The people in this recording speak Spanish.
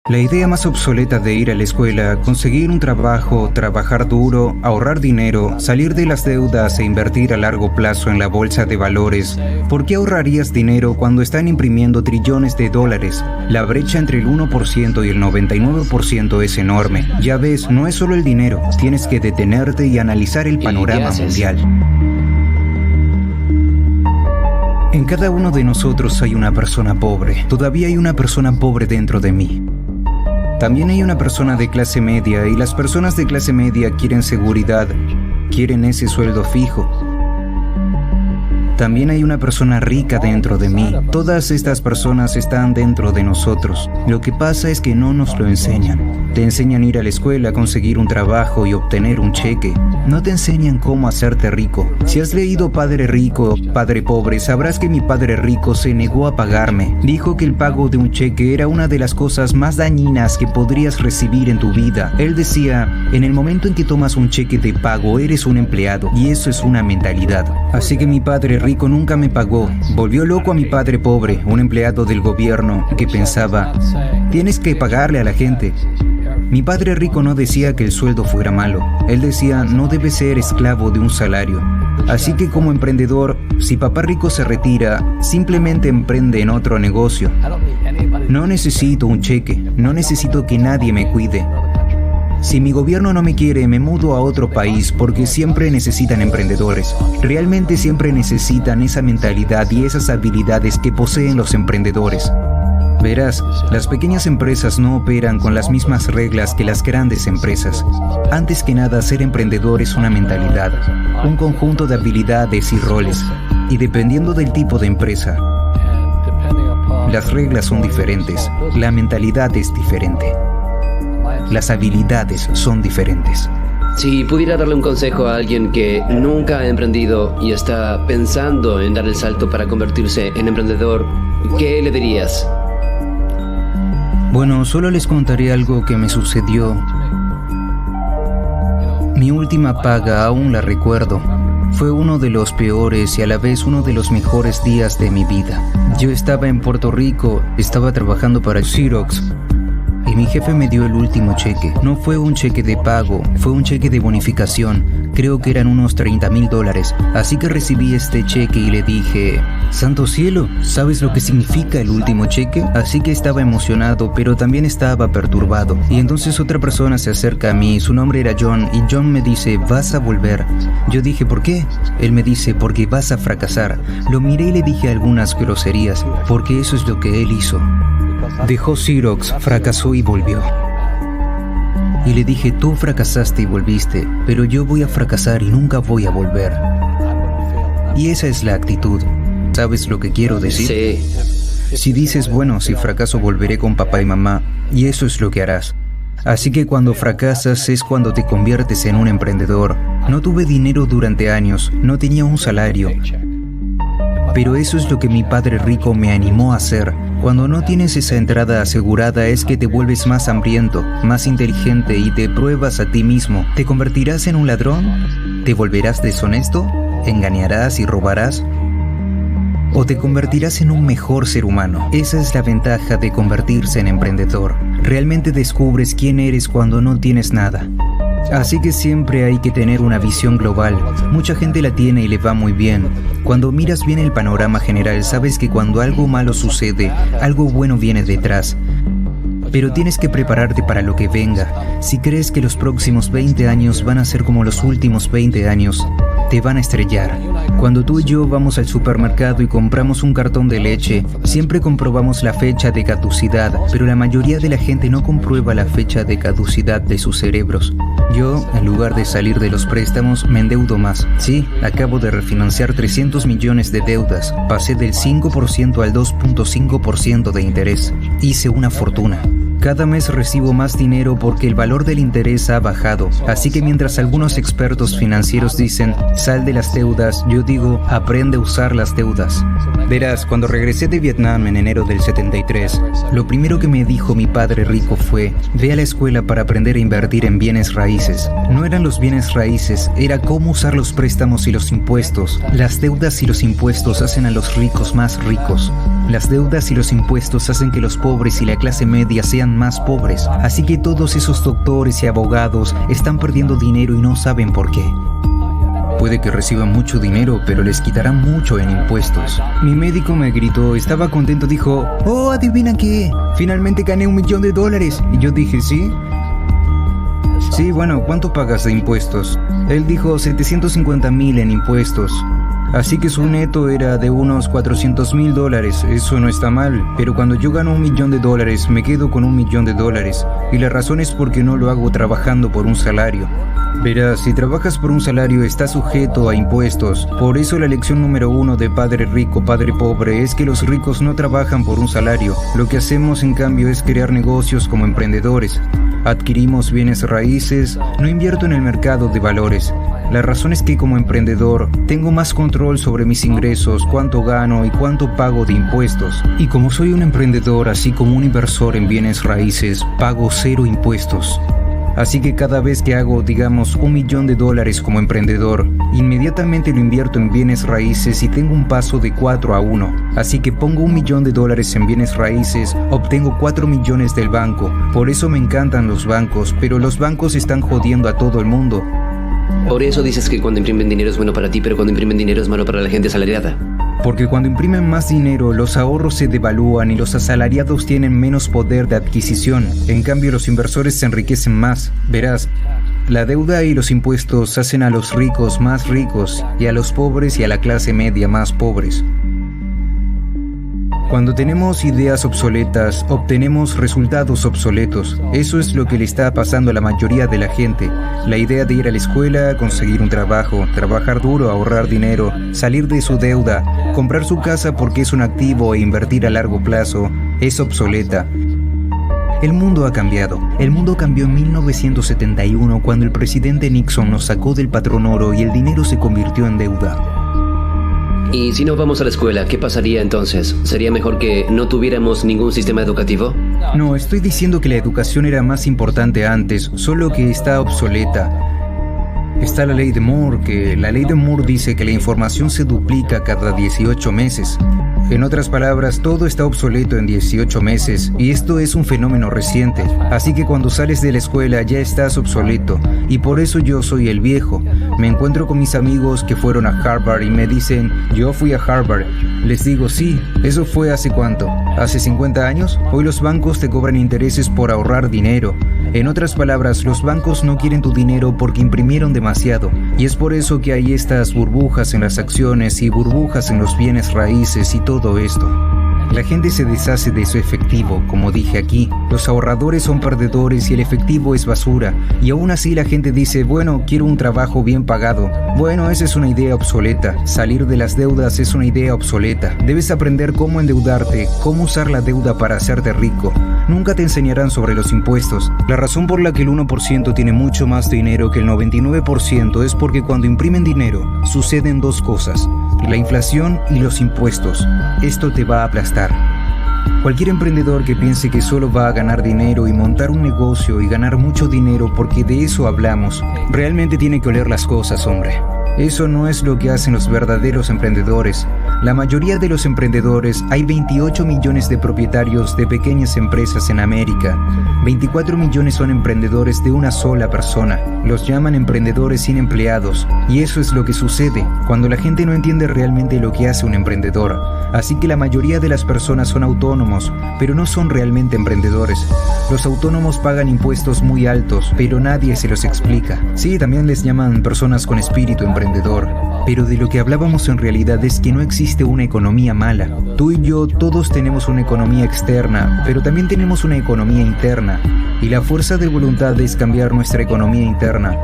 La idea más obsoleta de ir a la escuela, conseguir un trabajo, trabajar duro, ahorrar dinero, salir de las deudas e invertir a largo plazo en la bolsa de valores. ¿Por qué ahorrarías dinero cuando están imprimiendo trillones de dólares? La brecha entre el 1% y el 99% es enorme. Ya ves, no es solo el dinero, tienes que detenerte y analizar el panorama mundial. En cada uno de nosotros hay una persona pobre. Todavía hay una persona pobre dentro de mí. También hay una persona de clase media y las personas de clase media quieren seguridad, quieren ese sueldo fijo. También hay una persona rica dentro de mí. Todas estas personas están dentro de nosotros. Lo que pasa es que no nos lo enseñan. Te enseñan a ir a la escuela, conseguir un trabajo y obtener un cheque. No te enseñan cómo hacerte rico. Si has leído Padre Rico, Padre Pobre, sabrás que mi padre rico se negó a pagarme. Dijo que el pago de un cheque era una de las cosas más dañinas que podrías recibir en tu vida. Él decía, en el momento en que tomas un cheque de pago, eres un empleado, y eso es una mentalidad. Así que mi padre rico nunca me pagó. Volvió loco a mi padre pobre, un empleado del gobierno, que pensaba, tienes que pagarle a la gente. Mi padre rico no decía que el sueldo fuera malo. Él decía, no debes ser esclavo de un salario. Así que como emprendedor, si papá rico se retira, simplemente emprende en otro negocio. No necesito un cheque, no necesito que nadie me cuide. Si mi gobierno no me quiere, me mudo a otro país porque siempre necesitan emprendedores. Realmente siempre necesitan esa mentalidad y esas habilidades que poseen los emprendedores. Verás, las pequeñas empresas no operan con las mismas reglas que las grandes empresas. Antes que nada, ser emprendedor es una mentalidad, un conjunto de habilidades y roles. Y dependiendo del tipo de empresa, las reglas son diferentes, la mentalidad es diferente, las habilidades son diferentes. Si pudiera darle un consejo a alguien que nunca ha emprendido y está pensando en dar el salto para convertirse en emprendedor, ¿qué le dirías? Bueno, solo les contaré algo que me sucedió. Mi última paga aún la recuerdo. Fue uno de los peores y a la vez uno de los mejores días de mi vida. Yo estaba en Puerto Rico, estaba trabajando para Xerox y mi jefe me dio el último cheque. No fue un cheque de pago, fue un cheque de bonificación. Creo que eran unos $30,000. Así que recibí este cheque y le dije, ¡santo cielo! ¿Sabes lo que significa el último cheque? Así que estaba emocionado, pero también estaba perturbado. Y entonces otra persona se acerca a mí, su nombre era John, y John me dice, vas a volver. Yo dije, ¿por qué? Él me dice, porque vas a fracasar. Lo miré y le dije algunas groserías, porque eso es lo que él hizo. Dejó Xerox, fracasó y volvió. Y le dije, tú fracasaste y volviste, pero yo voy a fracasar y nunca voy a volver. Y esa es la actitud. ¿Sabes lo que quiero decir? Sí. Si dices, bueno, si fracaso volveré con papá y mamá, y eso es lo que harás. Así que cuando fracasas es cuando te conviertes en un emprendedor. No tuve dinero durante años, no tenía un salario. Pero eso es lo que mi padre rico me animó a hacer. Cuando no tienes esa entrada asegurada es que te vuelves más hambriento, más inteligente y te pruebas a ti mismo. ¿Te convertirás en un ladrón? ¿Te volverás deshonesto? ¿Engañarás y robarás? ¿O te convertirás en un mejor ser humano? Esa es la ventaja de convertirse en emprendedor. Realmente descubres quién eres cuando no tienes nada. Así que siempre hay que tener una visión global. Mucha gente la tiene y le va muy bien. Cuando miras bien el panorama general, sabes que cuando algo malo sucede, algo bueno viene detrás. Pero tienes que prepararte para lo que venga. Si crees que los próximos 20 años van a ser como los últimos 20 años, te van a estrellar. Cuando tú y yo vamos al supermercado y compramos un cartón de leche, siempre comprobamos la fecha de caducidad, pero la mayoría de la gente no comprueba la fecha de caducidad de sus cerebros. Yo, en lugar de salir de los préstamos, me endeudo más. Sí, acabo de refinanciar 300 millones de deudas. Pasé del 5% al 2.5% de interés. Hice una fortuna. Cada mes recibo más dinero porque el valor del interés ha bajado. Así que mientras algunos expertos financieros dicen, sal de las deudas, yo digo, aprende a usar las deudas. Verás, cuando regresé de Vietnam en enero del 73, lo primero que me dijo mi padre rico fue, ve a la escuela para aprender a invertir en bienes raíces. No eran los bienes raíces, era cómo usar los préstamos y los impuestos. Las deudas y los impuestos hacen a los ricos más ricos. Las deudas y los impuestos hacen que los pobres y la clase media sean son más pobres. Así que todos esos doctores y abogados están perdiendo dinero y no saben por qué. Puede que reciban mucho dinero, pero les quitarán mucho en impuestos. Mi médico me gritó, estaba contento, dijo, ¡oh, adivina qué! Finalmente gané $1 millón. Y yo dije, ¿sí? Sí, bueno, ¿cuánto pagas de impuestos? Él dijo 750,000 en impuestos. Así que su neto era de unos $400,000. Eso no está mal, pero cuando yo gano $1 millón, me quedo con $1 millón. Y la razón es porque no lo hago trabajando por un salario. Verás, si trabajas por un salario estás sujeto a impuestos. Por eso la lección número 1 de Padre Rico, Padre Pobre es que los ricos no trabajan por un salario. Lo que hacemos en cambio es crear negocios como emprendedores. Adquirimos bienes raíces, no invierto en el mercado de valores. La razón es que como emprendedor tengo más control sobre mis ingresos, cuánto gano y cuánto pago de impuestos. Y como soy un emprendedor, así como un inversor en bienes raíces, pago 0 impuestos. Así que cada vez que hago, digamos, $1 millón como emprendedor, inmediatamente lo invierto en bienes raíces y tengo un paso de 4-1. Así que pongo $1 millón en bienes raíces, obtengo 4 millones del banco. Por eso me encantan los bancos, pero los bancos están jodiendo a todo el mundo. Por eso dices que cuando imprimen dinero es bueno para ti, pero cuando imprimen dinero es malo para la gente asalariada. Porque cuando imprimen más dinero, los ahorros se devalúan y los asalariados tienen menos poder de adquisición. En cambio, los inversores se enriquecen más. Verás, la deuda y los impuestos hacen a los ricos más ricos y a los pobres y a la clase media más pobres. Cuando tenemos ideas obsoletas, obtenemos resultados obsoletos. Eso es lo que le está pasando a la mayoría de la gente. La idea de ir a la escuela, conseguir un trabajo, trabajar duro, ahorrar dinero, salir de su deuda, comprar su casa porque es un activo e invertir a largo plazo, es obsoleta. El mundo ha cambiado. El mundo cambió en 1971 cuando el presidente Nixon nos sacó del patrón oro y el dinero se convirtió en deuda. Y si no vamos a la escuela, ¿qué pasaría entonces? ¿Sería mejor que no tuviéramos ningún sistema educativo? No, estoy diciendo que la educación era más importante antes, solo que está obsoleta. Está la ley de Moore, que la ley de Moore dice que la información se duplica cada 18 meses. En otras palabras, todo está obsoleto en 18 meses, y esto es un fenómeno reciente. Así que cuando sales de la escuela ya estás obsoleto, y por eso yo soy el viejo. Me encuentro con mis amigos que fueron a Harvard y me dicen, yo fui a Harvard. Les digo, sí, ¿eso fue hace cuánto? ¿Hace 50 años? Hoy los bancos te cobran intereses por ahorrar dinero. En otras palabras, los bancos no quieren tu dinero porque imprimieron demasiado, y es por eso que hay estas burbujas en las acciones y burbujas en los bienes raíces y todo esto. La gente se deshace de su efectivo, como dije aquí. Los ahorradores son perdedores y el efectivo es basura. Y aún así la gente dice, bueno, quiero un trabajo bien pagado. Bueno, esa es una idea obsoleta. Salir de las deudas es una idea obsoleta. Debes aprender cómo endeudarte, cómo usar la deuda para hacerte rico. Nunca te enseñarán sobre los impuestos. La razón por la que el 1% tiene mucho más dinero que el 99% es porque cuando imprimen dinero, suceden dos cosas: la inflación y los impuestos. Esto te va a aplastar. Cualquier emprendedor que piense que solo va a ganar dinero y montar un negocio y ganar mucho dinero porque de eso hablamos, realmente tiene que oler las cosas, hombre. Eso no es lo que hacen los verdaderos emprendedores. La mayoría de los emprendedores, hay 28 millones de propietarios de pequeñas empresas en América. 24 millones son emprendedores de una sola persona. Los llaman emprendedores sin empleados. Y eso es lo que sucede cuando la gente no entiende realmente lo que hace un emprendedor. Así que la mayoría de las personas son autónomos, pero no son realmente emprendedores. Los autónomos pagan impuestos muy altos, pero nadie se los explica. Sí, también les llaman personas con espíritu emprendedor. Pero de lo que hablábamos en realidad es que no existe una economía mala. Tú y yo todos tenemos una economía externa, pero también tenemos una economía interna. Y la fuerza de voluntad es cambiar nuestra economía interna.